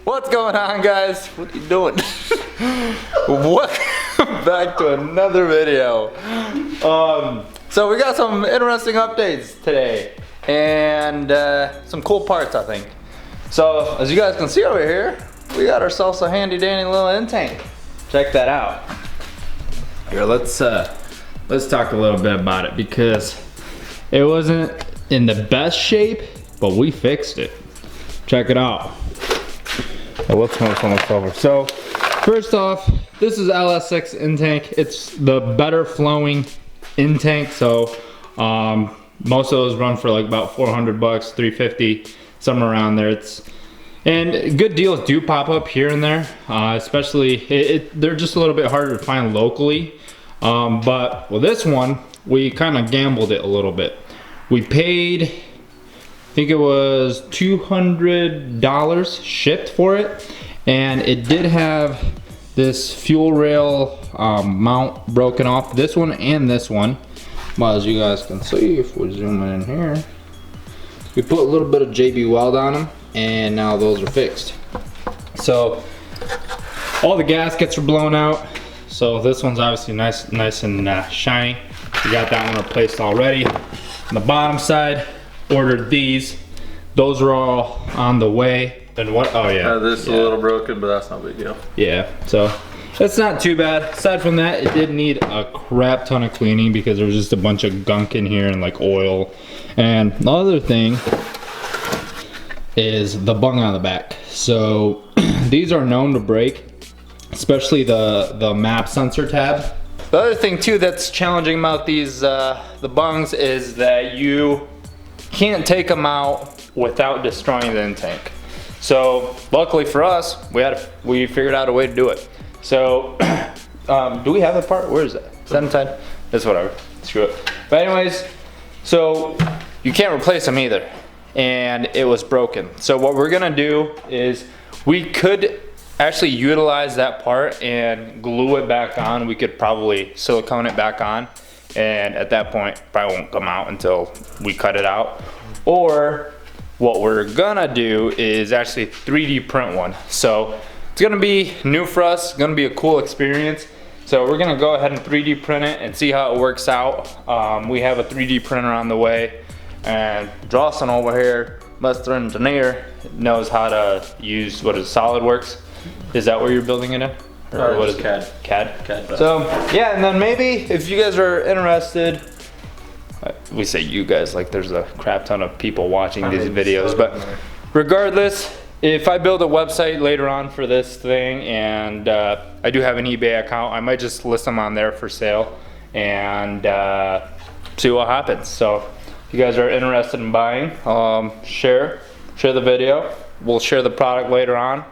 What's going on, guys? What are you doing? Welcome back to another video. So we got some interesting updates today and some cool parts, I think. So as you guys can see over here, we got ourselves a handy dandy little in-tank. Check that out. Here, let's talk a little bit about it because it wasn't in the best shape, but we fixed it. Check it out. Let's move some over. So first off, this is LS6 in-tank. It's the better flowing in-tank. So most of those run for like about 400 bucks, 350, somewhere around there. And good deals do pop up here and there, especially they're just a little bit harder to find locally. But with this one, we kind of gambled it a little bit. We paid, I think it was $200 shipped for it, and it did have this fuel rail mount broken off, this one and this one. Well, as you guys can see, if we zoom in here, we put a little bit of JB Weld on them, and now those are fixed. So all the gaskets are blown out, so this one's obviously nice and shiny. We got that one replaced already. On the bottom side, ordered these. Those are all on the way. Then what? Oh yeah. This is a little broken, but that's not a big deal. Yeah, so it's not too bad. Aside from that, it did need a crap ton of cleaning because there was just a bunch of gunk in here and like oil. And the other thing is the bung on the back. So these are known to break, especially the map sensor tab. The other thing too that's challenging about these the bungs is that you can't take them out without destroying the in-tank. So luckily for us, we figured out a way to do it. So do we have the part? Where is that? Is that inside? It's whatever. Screw it. But anyways, so you can't replace them either, and it was broken. So what we're gonna do is we could actually utilize that part and glue it back on. We could probably silicone it back on, and at that point probably won't come out until we cut it out. Or what we're gonna do is actually 3D print one. So it's gonna be new for us, gonna be a cool experience. So we're gonna go ahead and 3D print it and see how it works out. We have a 3D printer on the way, and Dawson over here, master engineer, knows how to use, what is SolidWorks? Is that where you're building it in? Or what is it? CAD. CAD. So yeah, and then maybe if you guys are interested, we say you guys like there's a crap ton of people watching these videos, but regardless, if I build a website later on for this thing and I do have an eBay account, I might just list them on there for sale and see what happens. So if you guys are interested in buying, share the video. We'll share the product later on,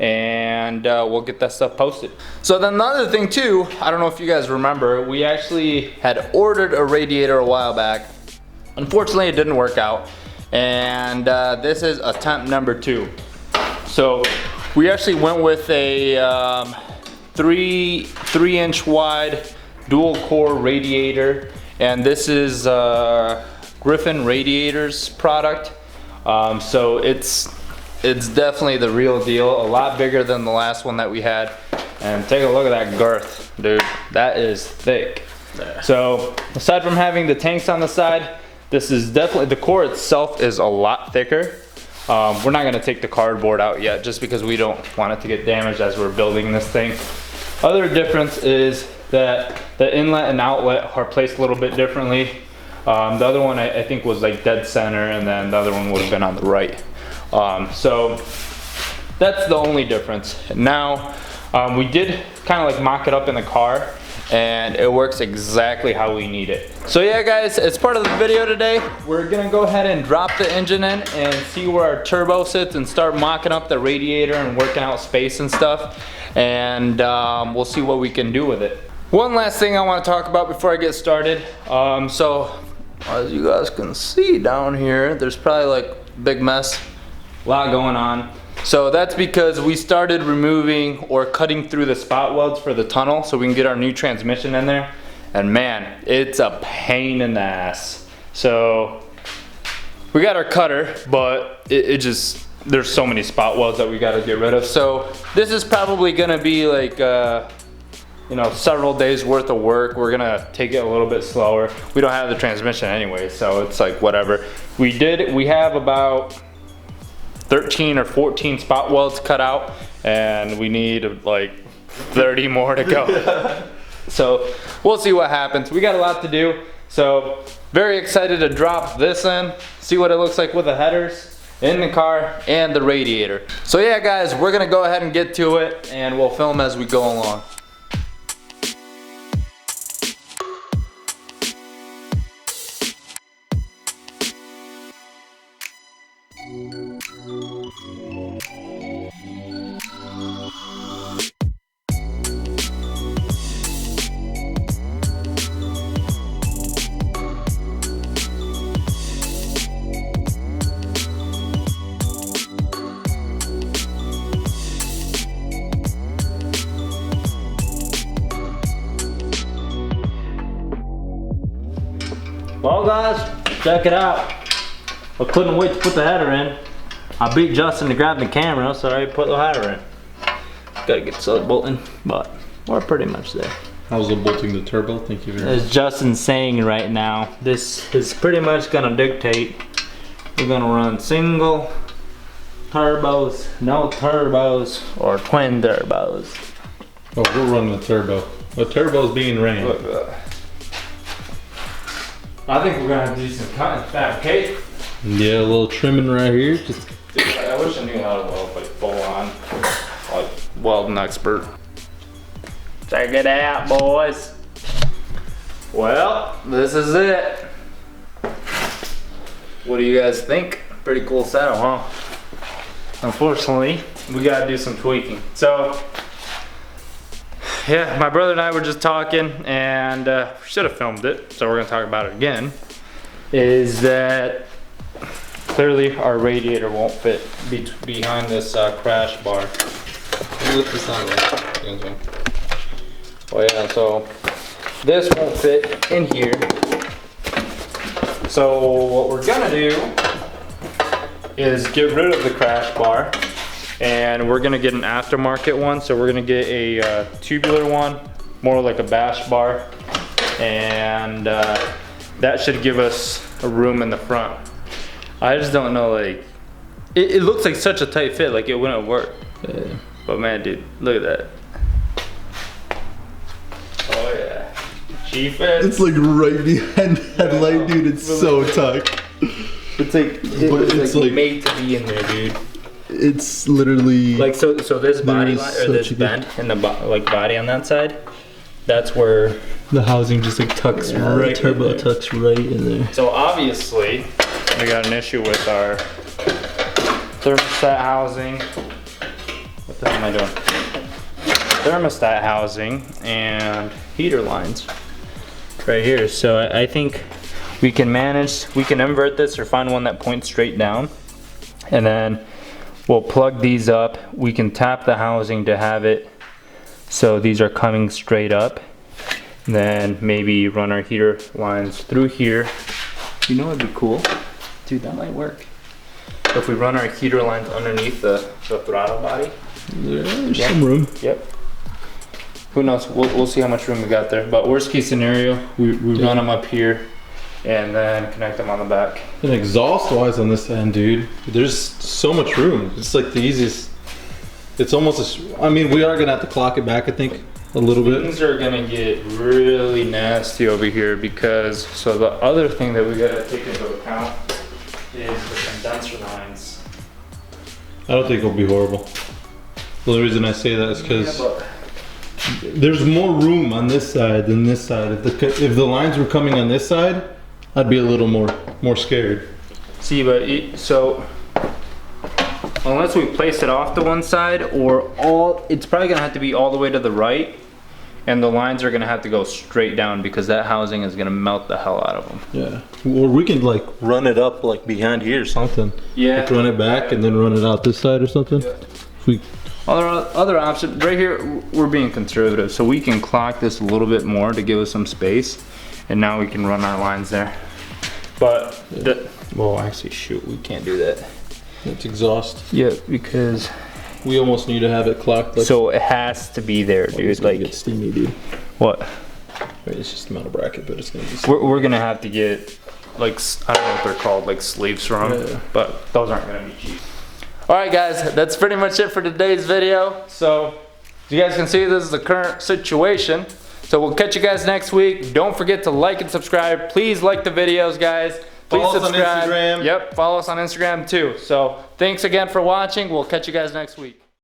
and we'll get that stuff posted. So then the other thing too, I don't know if you guys remember, we actually had ordered a radiator a while back. Unfortunately, it didn't work out, and this is attempt number 2. So we actually went with a 3-inch wide dual core radiator, and this is Griffin Radiators product. So it's definitely the real deal, a lot bigger than the last one that we had. And take a look at that girth, dude, that is thick. Yeah. So aside from having the tanks on the side, this is definitely, the core itself is a lot thicker. We're not gonna take the cardboard out yet just because we don't want it to get damaged as we're building this thing. Other difference is that the inlet and outlet are placed a little bit differently. The other one I think was like dead center, and then the other one would have been on the right. So that's the only difference. Now we did kind of like mock it up in the car, and it works exactly how we need it. So yeah guys, as part of the video today, we're gonna go ahead and drop the engine in and see where our turbo sits and start mocking up the radiator and working out space and stuff, and we'll see what we can do with it. One last thing I want to talk about before I get started. So as you guys can see down here, there's probably like a big mess, a lot going on. So that's because we started removing or cutting through the spot welds for the tunnel so we can get our new transmission in there. And man, it's a pain in the ass. So we got our cutter, but it just there's so many spot welds that we gotta get rid of. So this is probably gonna be like, you know, several days worth of work. We're gonna take it a little bit slower. We don't have the transmission anyway, so it's like whatever. We have about 13 or 14 spot welds cut out, and we need like 30 more to go. So we'll see what happens. We got a lot to do. So very excited to drop this in, see what it looks like with the headers in the car and the radiator. So yeah guys, we're gonna go ahead and get to it, and we'll film as we go along. Well guys, check it out. I couldn't wait to put the header in. I beat Justin to grab the camera, so I put the header in. Gotta get the bolting, but we're pretty much there. How's the bolting the turbo? Thank you very much. As Justin's saying right now, this is pretty much gonna dictate. We're gonna run single turbos, no turbos, or twin turbos. Oh, we're running the turbo. The turbo's being ran. Look at that. I think we're gonna have to do some cutting fabricate. Yeah, a little trimming right here. Just Dude, I wish I knew how to weld like full on, like welding expert. Check it out, boys. Well, this is it. What do you guys think? Pretty cool setup, huh? Unfortunately, we gotta do some tweaking. So, yeah, my brother and I were just talking, and we should have filmed it, so we're gonna talk about it again. Is that clearly our radiator won't fit behind this crash bar. lift this on there. Oh yeah, so this won't fit in here. So what we're gonna do is get rid of the crash bar, and we're gonna get an aftermarket one. So we're gonna get a tubular one, more like a bash bar, and that should give us a room in the front. I just don't know, like, it looks like such a tight fit, like it wouldn't work. Yeah. But man, dude, look at that. Oh yeah, she fits. It's like right behind that light, dude. It's so tight. It's like it's like made to be in there, dude. It's literally Like so this body line, or this bend in the like body on that side, that's where the housing just like tucks right. The turbo in there. tucks right in there. So obviously we got an issue with our thermostat housing. What the hell am I doing? Thermostat housing and heater lines right here. So I think we can manage, we can invert this or find one that points straight down, and then we'll plug these up. We can tap the housing to have it so these are coming straight up. Then maybe run our heater lines through here. You know what'd be cool? Dude, that might work. If we run our heater lines underneath the throttle body. There's some room. Yep. Who knows? We'll see how much room we got there. But worst case scenario, we run them up here and then connect them on the back. And exhaust wise on this end, dude, there's so much room. It's like the easiest. It's almost I mean, we are gonna have to clock it back, I think, a little bit. Things are gonna get really nasty over here because, so the other thing that we gotta take into account is the condenser lines. I don't think it'll be horrible. The only reason I say that is because there's more room on this side than this side. If the lines were coming on this side, I'd be a little more scared. See, but so unless we place it off to one side, or it's probably gonna have to be all the way to the right, and the lines are gonna have to go straight down because that housing is gonna melt the hell out of them. Yeah. Or we can like run it up like behind here or something. Yeah. Like run it back and then run it out this side or something. Yeah. If we, Other option, right here, we're being conservative, so we can clock this a little bit more to give us some space, and now we can run our lines there. But, well, actually, shoot, we can't do that. It's exhaust. Yeah, because We almost need to have it clocked. Like, so it has to be there, dude. it's gonna Like get steamy, dude. what? Wait, it's just a metal bracket, but it's gonna be. We're gonna have to get like I don't know what they're called, like sleeves from, Yeah. but those aren't gonna be cheap. All right, guys, that's pretty much it for today's video. So you guys can see this is the current situation. So we'll catch you guys next week. Don't forget to like and subscribe. Please like the videos, guys. Please Follow us on subscribe. Instagram. Yep, follow us on Instagram too. So thanks again for watching. We'll catch you guys next week.